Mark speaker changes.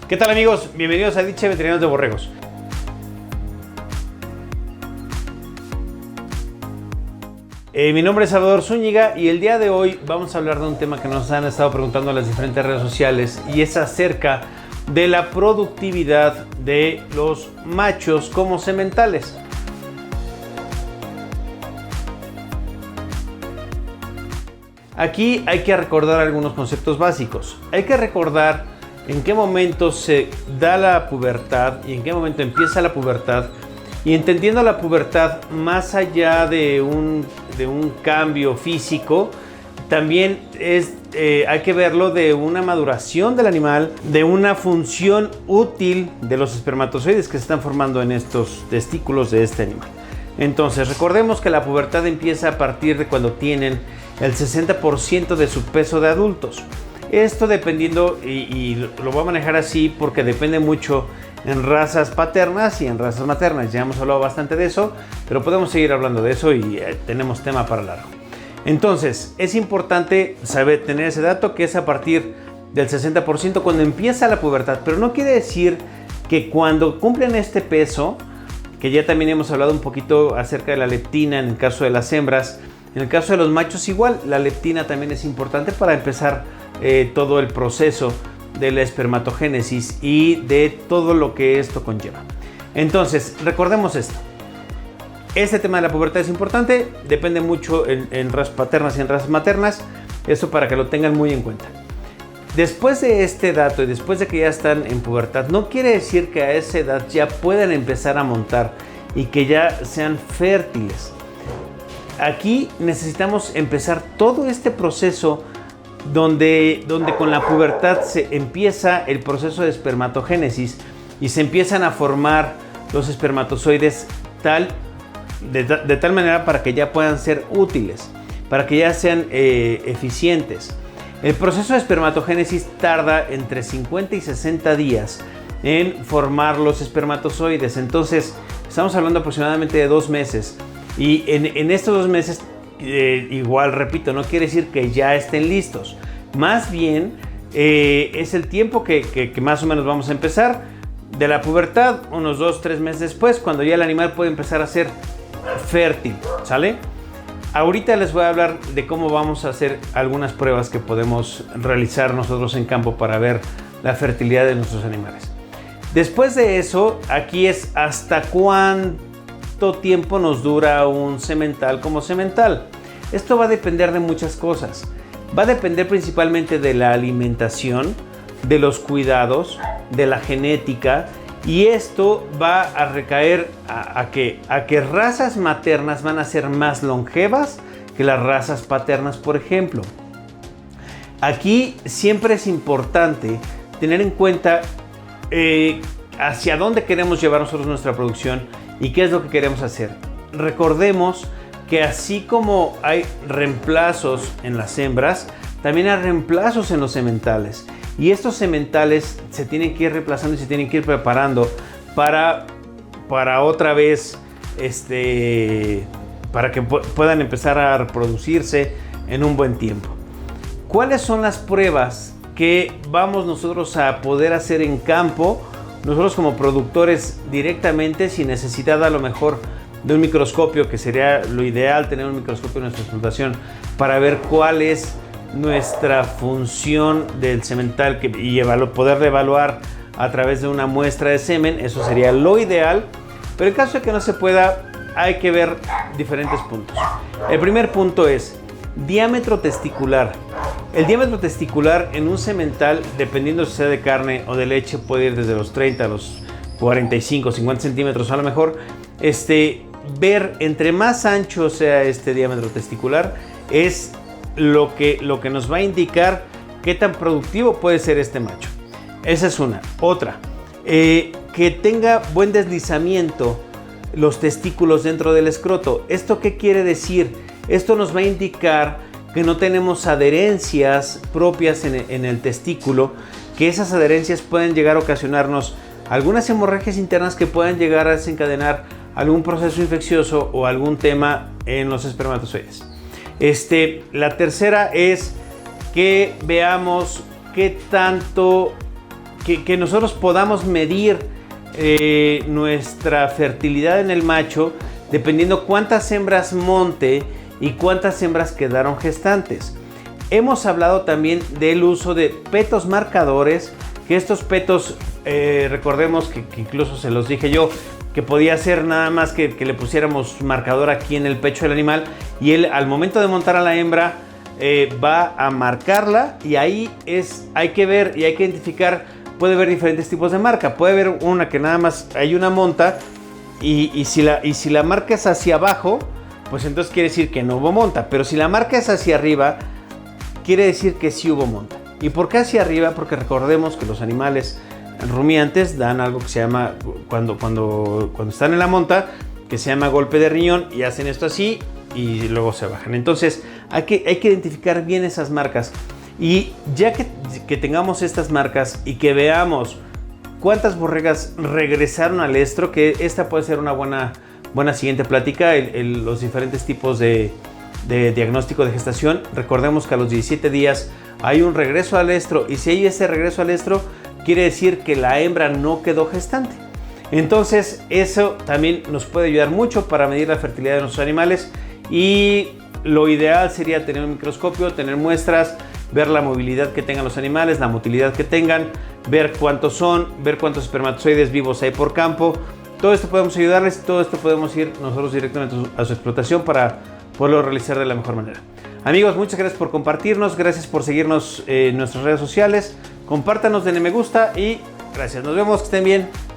Speaker 1: ¿Qué tal, amigos? Bienvenidos a Dicha Veterinarios de Borregos. Mi nombre es Salvador Zúñiga y el día de hoy vamos a hablar de un tema que nos han estado preguntando en las diferentes redes sociales, y es acerca de la productividad de los machos como sementales. Aquí hay que recordar algunos conceptos básicos. Hay que recordar en qué momento se da la pubertad y en qué momento empieza la pubertad. Y entendiendo la pubertad más allá de un cambio físico, también hay que verlo de una maduración del animal, de una función útil de los espermatozoides que se están formando en estos testículos de este animal. Entonces, recordemos que la pubertad empieza a partir de cuando tienen el 60% de su peso de adultos. Esto dependiendo, y lo voy a manejar así porque depende mucho en razas paternas y en razas maternas. Ya hemos hablado bastante de eso, pero podemos seguir hablando de eso y tenemos tema para largo. Entonces, es importante tener ese dato, que es a partir del 60% cuando empieza la pubertad, pero no quiere decir que cuando cumplen este peso, que ya también hemos hablado un poquito acerca de la leptina en el caso de las hembras, en el caso de los machos igual, la leptina también es importante para empezar todo el proceso de la espermatogénesis y de todo lo que esto conlleva. Entonces, recordemos esto. Este tema de la pubertad es importante, depende mucho en razas paternas y en razas maternas, eso para que lo tengan muy en cuenta. Después de este dato y después de que ya están en pubertad, no quiere decir que a esa edad ya puedan empezar a montar y que ya sean fértiles. Aquí necesitamos empezar todo este proceso donde con la pubertad se empieza el proceso de espermatogénesis y se empiezan a formar los espermatozoides de tal manera para que ya puedan ser útiles, para que ya sean eficientes. El proceso de espermatogénesis tarda entre 50 y 60 días en formar los espermatozoides. Entonces, estamos hablando aproximadamente de 2 meses. Y en estos 2 meses, igual repito, no quiere decir que ya estén listos. Más bien, es el tiempo que más o menos vamos a empezar de la pubertad, unos 2-3 meses después, cuando ya el animal puede empezar a ser fértil, ¿sale? Ahorita les voy a hablar de cómo vamos a hacer algunas pruebas que podemos realizar nosotros en campo para ver la fertilidad de nuestros animales. Después de eso, aquí es hasta cuánto tiempo nos dura un semental como semental. Esto va a depender de muchas cosas. Va a depender principalmente de la alimentación, de los cuidados, de la genética, y esto va a recaer a que razas maternas van a ser más longevas que las razas paternas, por ejemplo. Aquí siempre es importante tener en cuenta hacia dónde queremos llevar nosotros nuestra producción y qué es lo que queremos hacer. Recordemos que así como hay reemplazos en las hembras, también hay reemplazos en los sementales. Y estos sementales se tienen que ir reemplazando y se tienen que ir preparando para otra vez, para que puedan empezar a reproducirse en un buen tiempo. ¿Cuáles son las pruebas que vamos nosotros a poder hacer en campo? Nosotros como productores directamente, sin necesidad a lo mejor de un microscopio, que sería lo ideal tener un microscopio en nuestra explotación para ver cuál es nuestra función del semental y poder evaluar a través de una muestra de semen. Eso sería lo ideal, pero en caso de que no se pueda, hay que ver diferentes puntos. El primer punto es diámetro testicular. El diámetro testicular en un semental, dependiendo si sea de carne o de leche, puede ir desde los 30 a los 45, 50 centímetros a lo mejor. Ver entre más ancho sea este diámetro testicular es lo que nos va a indicar qué tan productivo puede ser este macho. Esa es una. Otra, que tenga buen deslizamiento los testículos dentro del escroto. ¿Esto qué quiere decir? Esto nos va a indicar que no tenemos adherencias propias en el testículo, que esas adherencias pueden llegar a ocasionarnos algunas hemorragias internas que puedan llegar a desencadenar algún proceso infeccioso o algún tema en los espermatozoides. La tercera es que veamos qué que nosotros podamos medir nuestra fertilidad en el macho dependiendo cuántas hembras monte y cuántas hembras quedaron gestantes. Hemos hablado también del uso de petos marcadores, que estos petos, recordemos que incluso se los dije yo, que podía ser nada más que le pusiéramos marcador aquí en el pecho del animal y él al momento de montar a la hembra va a marcarla, y ahí hay que ver y hay que identificar. Puede haber diferentes tipos de marca. Puede haber una que nada más hay una monta y si la marca es hacia abajo, pues entonces quiere decir que no hubo monta. Pero si la marca es hacia arriba, quiere decir que sí hubo monta. ¿Y por qué hacia arriba? Porque recordemos que los animales rumiantes dan algo que se llama, cuando están en la monta, que se llama golpe de riñón, y hacen esto así y luego se bajan. Entonces hay que identificar bien esas marcas. Y ya que tengamos estas marcas y que veamos cuántas borregas regresaron al estro, que esta puede ser una buena siguiente plática, los diferentes tipos de diagnóstico de gestación. Recordemos que a los 17 días hay un regreso al estro, y si hay ese regreso al estro, quiere decir que la hembra no quedó gestante. Entonces eso también nos puede ayudar mucho para medir la fertilidad de nuestros animales, y lo ideal sería tener un microscopio, tener muestras, ver la movilidad que tengan los animales, la motilidad que tengan, ver cuántos son, ver cuántos espermatozoides vivos hay por campo. Todo esto podemos ayudarles, todo esto podemos ir nosotros directamente a su explotación para poderlo realizar de la mejor manera. Amigos, muchas gracias por compartirnos, gracias por seguirnos en nuestras redes sociales, compártanos, denle me gusta y gracias. Nos vemos, que estén bien.